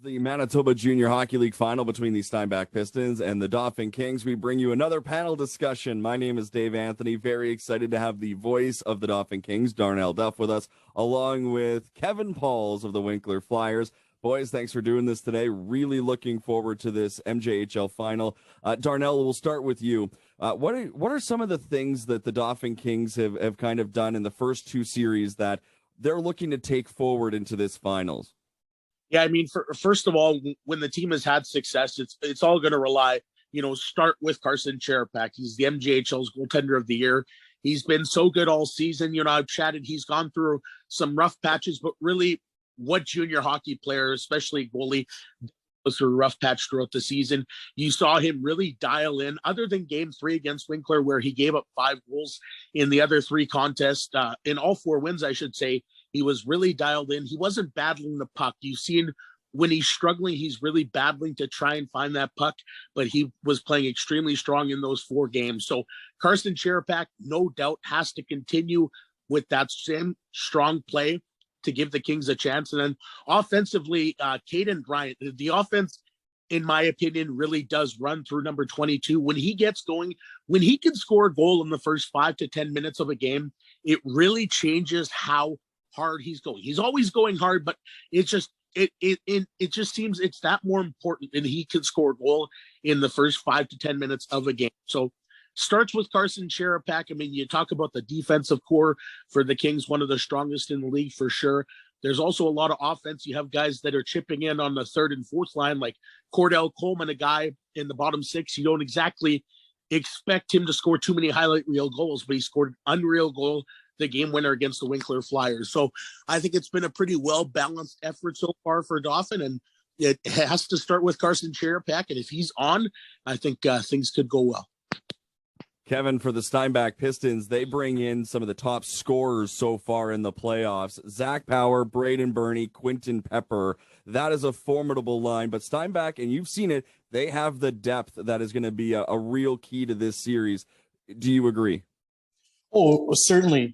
The Manitoba Junior Hockey League final between the Steinbach Pistons and the Dauphin Kings. We bring you another panel discussion. My name is Dave Anthony. Very excited to have the voice of the Dauphin Kings, Darnell Duff, with us, along with Kevin Pauls of the Winkler Flyers. Boys, thanks for doing this today. Really looking forward to this MJHL final. Darnell, we'll start with you. What are some of the things that the Dauphin Kings have kind of done in the first two series that they're looking to take forward into this finals? Yeah, I mean, first of all, when the team has had success, it's all going to rely, start with Carson Chairpeck. He's the MJHL's goaltender of the year. He's been so good all season. I've chatted. He's gone through some rough patches, but really, what junior hockey player, especially goalie, goes through a rough patch throughout the season? You saw him really dial in, other than Game 3 against Winkler, where he gave up 5 goals in the other 3 contests, in all 4 wins, I should say. He was really dialed in. He wasn't battling the puck. You've seen when he's struggling, he's really battling to try and find that puck, but he was playing extremely strong in those 4 games. So Carson Chairpeck, no doubt, has to continue with that same strong play to give the Kings a chance. And then offensively, Caden Bryant, the offense, in my opinion, really does run through number 22. When he gets going, when he can score a goal in the first 5 to 10 minutes of a game, it really changes how hard he's going. He's always going hard, but it just seems it's that more important, and he can score a goal in the first 5 to 10 minutes of a game. So starts with Carson Chairpeck. I mean, you talk about the defensive core for the Kings, one of the strongest in the league for sure. There's also a lot of offense. You have guys that are chipping in on the 3rd and 4th line, like Cordell Coleman, a guy in the bottom 6. You don't exactly expect him to score too many highlight reel goals, but he scored an unreal goal, the game winner against the Winkler Flyers. So I think it's been a pretty well-balanced effort so far for Dauphin, and it has to start with Carson Chairpeck. And if he's on, I think things could go well. Kevin, for the Steinbach Pistons, they bring in some of the top scorers so far in the playoffs. Zach Power, Braden Burney, Quinton Pepper. That is a formidable line. But Steinbach, and you've seen it, they have the depth that is going to be a real key to this series. Do you agree? Oh, certainly.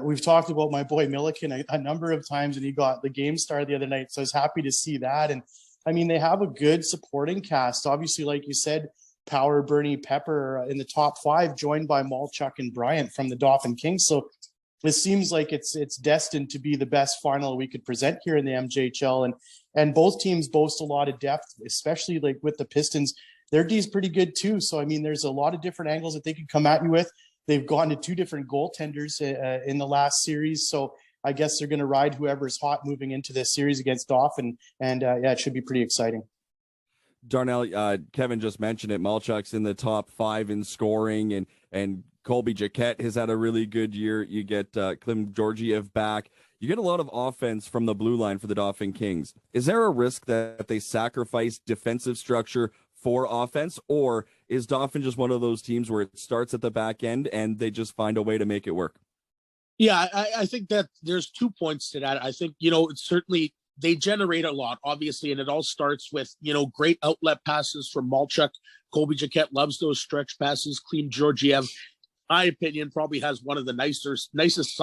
We've talked about my boy Milliken a number of times, and he got the game star the other night. So I was happy to see that. And I mean, they have a good supporting cast. Obviously, like you said, Power, Bernie, Pepper in the top 5, joined by Malchuk and Bryant from the Dauphin Kings. So it seems like it's destined to be the best final we could present here in the MJHL. And both teams boast a lot of depth, especially like with the Pistons. Their D is pretty good too. So I mean, there's a lot of different angles that they could come at you with. They've gone to 2 different goaltenders in the last series. So I guess they're going to ride whoever's hot moving into this series against Dauphin. And yeah, it should be pretty exciting. Darnell, Kevin just mentioned it. Malchuk's in the top 5 in scoring, and Colby Jaquette has had a really good year. You get Klim Georgiev back. You get a lot of offense from the blue line for the Dauphin Kings. Is there a risk that they sacrifice defensive structure for offense, or is Dauphin just one of those teams where it starts at the back end and they just find a way to make it work? Yeah, I think that there's 2 points to that. I think, it's certainly they generate a lot, obviously, and it all starts with, great outlet passes from Malchuk. Colby Jaquette loves those stretch passes. Klim Georgiev, my opinion, probably has one of the nicest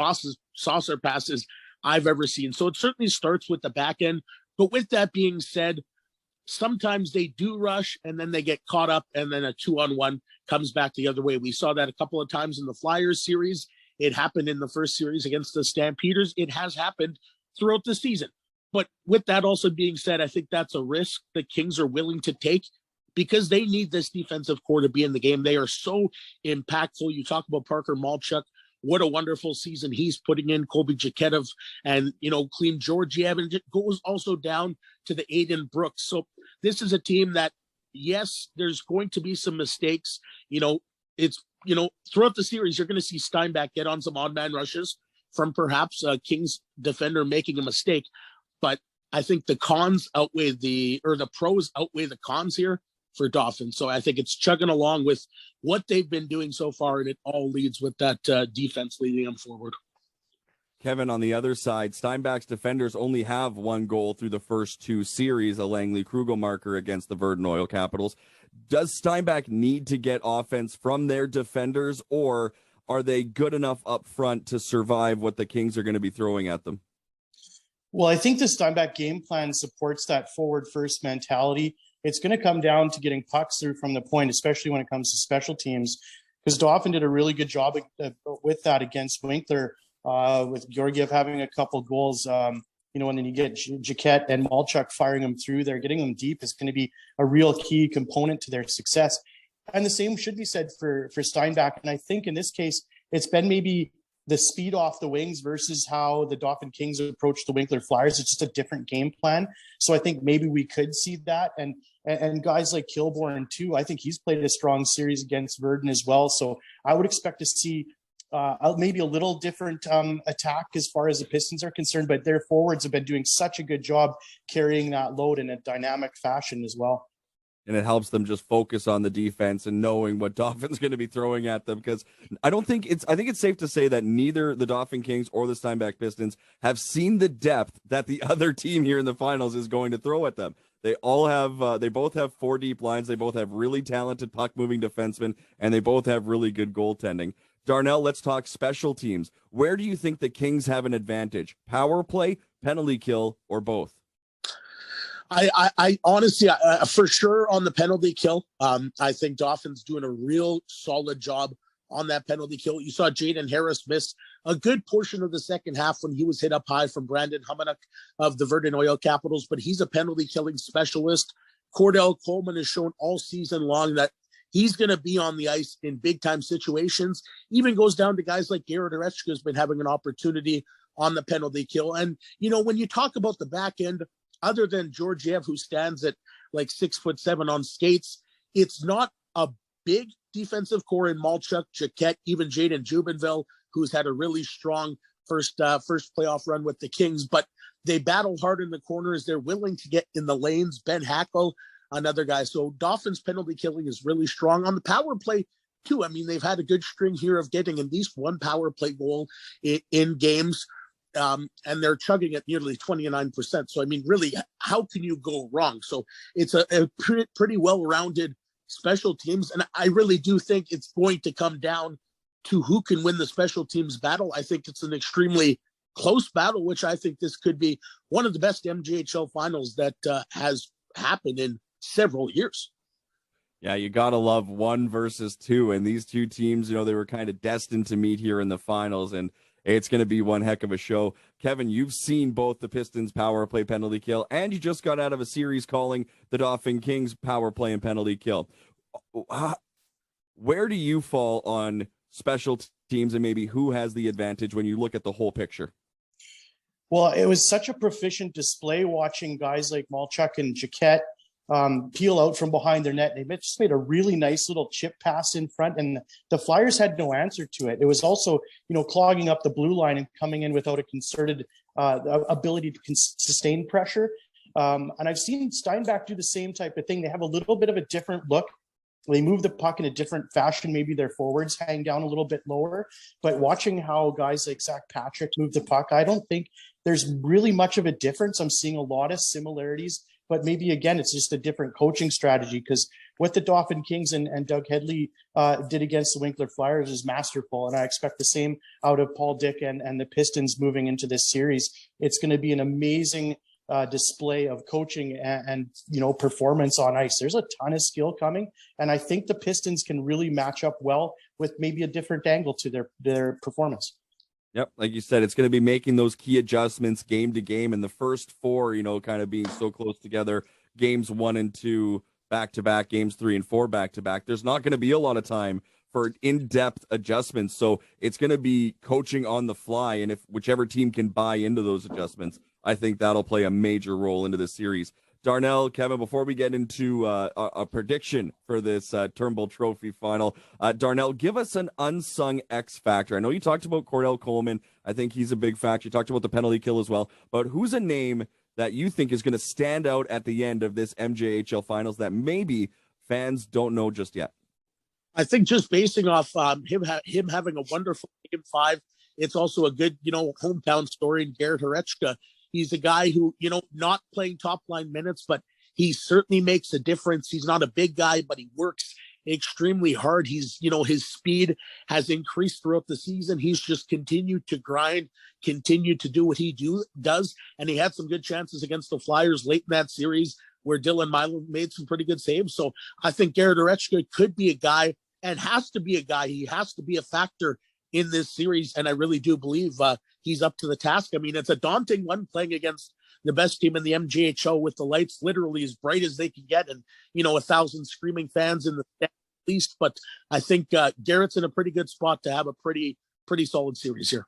saucer passes I've ever seen. So it certainly starts with the back end. But with that being said, sometimes they do rush and then they get caught up, and then a 2-on-1 comes back the other way. We saw that a couple of times in the Flyers series. It happened in the first series against the Stampeders. It has happened throughout the season. But with that also being said, I think that's a risk the Kings are willing to take because they need this defensive core to be in the game. They are so impactful. You talk about Parker Malchuk. What a wonderful season he's putting in. Colby Jaquette and, Klim Georgiev, and it goes also down to the Aiden Brooks. So this is a team that, yes, there's going to be some mistakes. It's, throughout the series, you're going to see Steinbach get on some odd man rushes from perhaps a Kings defender making a mistake. But I think the pros outweigh the cons here for Dauphin. So I think it's chugging along with what they've been doing so far, and it all leads with that defense leading them forward. Kevin, on the other side, Steinbach's defenders only have 1 goal through the first 2 series, a Langley Krugel marker against the Verdun Oil Capitals. Does Steinbach need to get offense from their defenders, or are they good enough up front to survive what the Kings are going to be throwing at them? Well, I think the Steinbach game plan supports that forward first mentality. It's going to come down to getting pucks through from the point, especially when it comes to special teams, because Dauphin did a really good job with that against Winkler, with Georgiev having a couple goals. And then you get Jaquette and Malchuk firing them through there. Getting them deep is going to be a real key component to their success. And the same should be said for Steinbach. And I think in this case, it's been maybe the speed off the wings versus how the Dauphin Kings approach the Winkler Flyers. It's just a different game plan. So I think maybe we could see that. And guys like Kilborn too, I think he's played a strong series against Verdun as well. So I would expect to see maybe a little different attack as far as the Pistons are concerned, but their forwards have been doing such a good job carrying that load in a dynamic fashion as well. And it helps them just focus on the defense and knowing what Dauphin's going to be throwing at them. Because I think it's safe to say that neither the Dauphin Kings or the Steinbach Pistons have seen the depth that the other team here in the finals is going to throw at them. They both have 4 deep lines. They both have really talented puck moving defensemen, and they both have really good goaltending. Darnell, let's talk special teams. Where do you think the Kings have an advantage? Power play, penalty kill, or both? I honestly, for sure on the penalty kill, I think Dauphin's doing a real solid job on that penalty kill. You saw Jaden Harris miss a good portion of the second half when he was hit up high from Brandon Humanock of the Verdun Oil Capitals, but he's a penalty killing specialist. Cordell Coleman has shown all season long that he's going to be on the ice in big time situations. Even goes down to guys like Garrett Orechka has been having an opportunity on the penalty kill. And, when you talk about the back end, other than Georgiev, who stands at like 6'7" on skates, it's not a big defensive core in Malchuk, Jaquette, even Jaden Jubenville, who's had a really strong first playoff run with the Kings. But they battle hard in the corners. They're willing to get in the lanes. Ben Hackle, another guy. So Dauphin's penalty killing is really strong. On the power play, too, I mean, they've had a good string here of getting at least one power play goal in games. And they're chugging at nearly 29%. So, I mean, really, how can you go wrong? So it's a pretty well-rounded special teams. And I really do think it's going to come down to who can win the special teams battle. I think it's an extremely close battle, which I think this could be one of the best MJHL finals that has happened in several years. Yeah, you got to love 1 versus 2. And these two teams, they were kind of destined to meet here in the finals. And it's going to be one heck of a show. Kevin, you've seen both the Pistons power play penalty kill, and you just got out of a series calling the Dauphin Kings power play and penalty kill. Where do you fall on special teams and maybe who has the advantage when you look at the whole picture? Well, it was such a proficient display watching guys like Malchuk and Jaquette peel out from behind their net. They just made a really nice little chip pass in front, and the Flyers had no answer to it. It was also, clogging up the blue line and coming in without a concerted ability to sustain pressure. And I've seen Steinbach do the same type of thing. They have a little bit of a different look. They move the puck in a different fashion. Maybe their forwards hang down a little bit lower. But watching how guys like Zach Patrick move the puck, I don't think there's really much of a difference. I'm seeing a lot of similarities. But maybe, again, it's just a different coaching strategy, because what the Dauphin Kings and Doug Headley did against the Winkler Flyers is masterful. And I expect the same out of Paul Dick and the Pistons moving into this series. It's going to be an amazing display of coaching and performance on ice. There's a ton of skill coming. And I think the Pistons can really match up well with maybe a different angle to their performance. Yep, like you said, it's going to be making those key adjustments game to game, and the first 4, kind of being so close together, games 1 and 2 back-to-back, games 3 and 4 back-to-back. There's not going to be a lot of time for in-depth adjustments, so it's going to be coaching on the fly, and if whichever team can buy into those adjustments, I think that'll play a major role into the series. Darnell, Kevin, before we get into a prediction for this Turnbull Trophy final, Darnell, give us an unsung X factor. I know you talked about Cordell Coleman. I think he's a big factor. You talked about the penalty kill as well. But who's a name that you think is going to stand out at the end of this MJHL finals that maybe fans don't know just yet? I think just basing off him having a wonderful Game 5, it's also a good, hometown story in Garrett Orechka. He's a guy who, not playing top line minutes, but he certainly makes a difference. He's not a big guy, but he works extremely hard. He's, his speed has increased throughout the season. He's just continued to grind, continued to do what he does. And he had some good chances against the Flyers late in that series where Dylan Milo made some pretty good saves. So I think Garrett Orechka could be a guy, and has to be a guy. He has to be a factor in this series. And I really do believe he's up to the task. I mean, it's a daunting one playing against the best team in the MJHL with the lights literally as bright as they can get. And, 1,000 screaming fans in the stand at least. But I think Garrett's in a pretty good spot to have a pretty solid series here.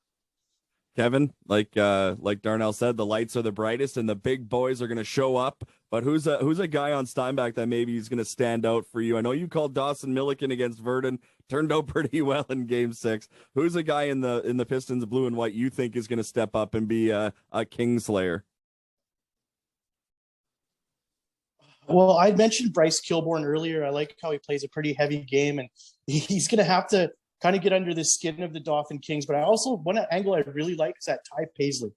Kevin, like Darnell said, the lights are the brightest and the big boys are going to show up. But who's a guy on Steinbach that maybe is going to stand out for you? I know you called Dawson Milliken against Verdun, turned out pretty well in Game 6. Who's a guy in the Pistons blue and white you think is going to step up and be a Kingslayer? Well, I mentioned Bryce Kilborn earlier. I like how he plays a pretty heavy game, and he's going to have to kind of get under the skin of the Dauphin Kings. But I also, one angle I really like is that Ty Paisley.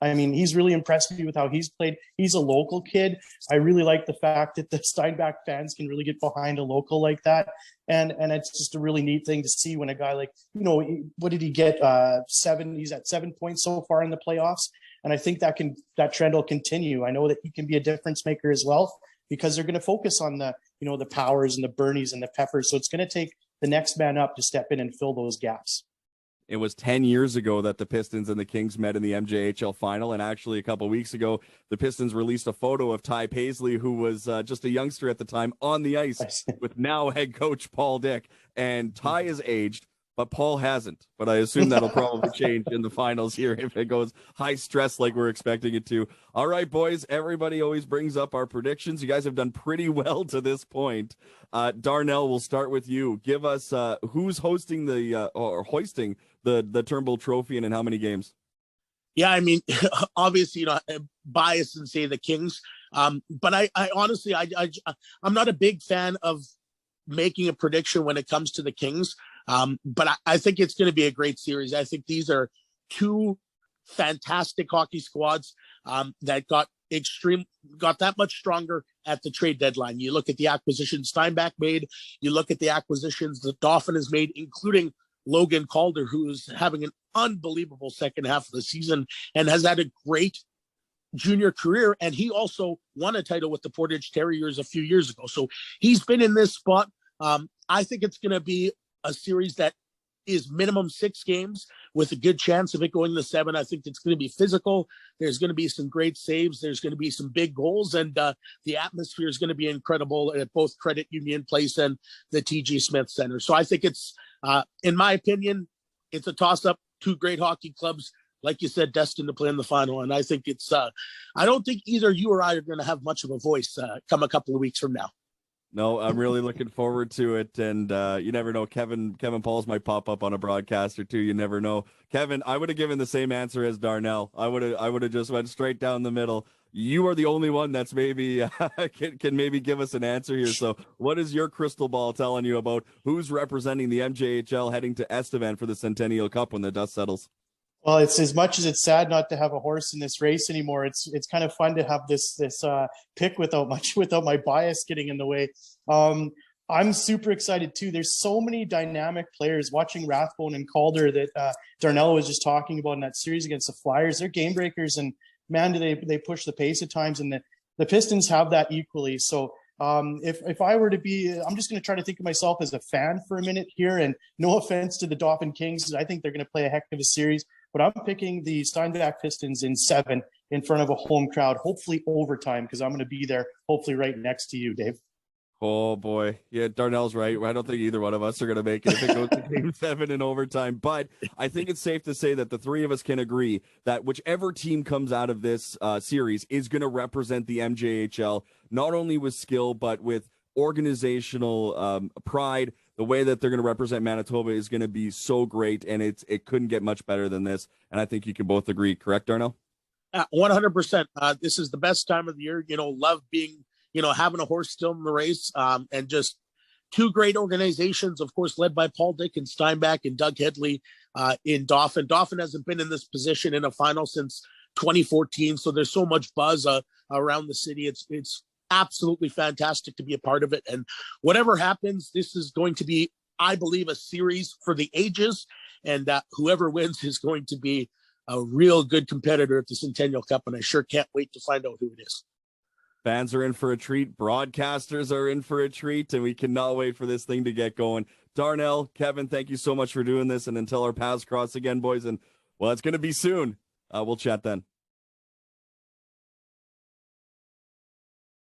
I mean, he's really impressed me with how he's played. He's a local kid. I really like the fact that the Steinbach fans can really get behind a local like that. And it's just a really neat thing to see when a guy like, what did he get? 7, he's at 7 points so far in the playoffs. And I think that trend will continue. I know that he can be a difference maker as well, because they're going to focus on the Powers and the Bernies and the Peppers. So it's going to take the next man up to step in and fill those gaps. It was 10 years ago that the Pistons and the Kings met in the MJHL final. And actually, a couple of weeks ago, the Pistons released a photo of Ty Paisley, who was just a youngster at the time, on the ice with now head coach Paul Dick. And Ty is aged, but Paul hasn't. But I assume that'll probably change in the finals here if it goes high stress like we're expecting it to. All right, boys, everybody always brings up our predictions. You guys have done pretty well to this point. Darnell, we'll start with you. Give us who's hosting or hoisting the Turnbull Trophy and in how many games? Yeah, I mean, obviously, I'm biased and say the Kings. But I honestly, I'm not a big fan of making a prediction when it comes to the Kings. But I think it's going to be a great series. I think these are two fantastic hockey squads that got that much stronger at the trade deadline. You look at the acquisitions Steinbach made, you look at the acquisitions that Dauphin has made, including Logan Calder, who's having an unbelievable second half of the season and has had a great junior career. And he also won a title with the Portage Terriers a few years ago. So he's been in this spot. I think it's going to be a series that is minimum 6 games with a good chance of it going to 7. I think it's going to be physical. There's going to be some great saves. There's going to be some big goals, and the atmosphere is going to be incredible at both Credit Union Place and the TG Smith Center. So I think it's, in my opinion, it's a toss-up. 2 great hockey clubs, like you said, destined to play in the final. And I think it's, I don't think either you or I are going to have much of a voice come a couple of weeks from now. No, I'm really looking forward to it. And you never know, Kevin Pauls might pop up on a broadcast or two. You never know. Kevin, I would have given the same answer as Darnell. I would have just went straight down the middle. You are the only one that's maybe can maybe give us an answer here. So what is your crystal ball telling you about who's representing the MJHL heading to Estevan for the Centennial Cup when the dust settles? Well, it's, as much as it's sad not to have a horse in this race anymore, it's kind of fun to have this pick without my bias getting in the way. I'm super excited too. There's so many dynamic players. Watching Rathbone and Calder that Darnell was just talking about in that series against the Flyers. They're game breakers, and man, do they push the pace at times. And the Pistons have that equally. So if I were to be, I'm just going to try to think of myself as a fan for a minute here. And no offense to the Dauphin Kings, I think they're going to play a heck of a series. But I'm picking the Steinbach Pistons in 7 in front of a home crowd, hopefully overtime, because I'm going to be there, hopefully right next to you, Dave. Oh, boy. Yeah, Darnell's right. I don't think either one of us are going to make it if it goes to Game 7 in overtime. But I think it's safe to say that the three of us can agree that whichever team comes out of this series is going to represent the MJHL, not only with skill, but with organizational pride. The way that they're going to represent Manitoba is going to be so great, and it couldn't get much better than this. And I think you can both agree. Correct, Darnell? 100%. This is the best time of the year. Love being, having a horse still in the race, and just 2 great organizations, of course, led by Paul Dick and Steinbach and Doug Headley in Dauphin. Dauphin hasn't been in this position in a final since 2014, so there's so much buzz around the city. It's absolutely fantastic to be a part of it. And whatever happens, this is going to be, I believe, a series for the ages, and whoever wins is going to be a real good competitor at the Centennial Cup, and I sure can't wait to find out who it is. Fans are in for a treat. Broadcasters are in for a treat, and we cannot wait for this thing to get going. Darnell, Kevin, thank you so much for doing this, and until our paths cross again, boys, and, well, it's going to be soon. We'll chat then.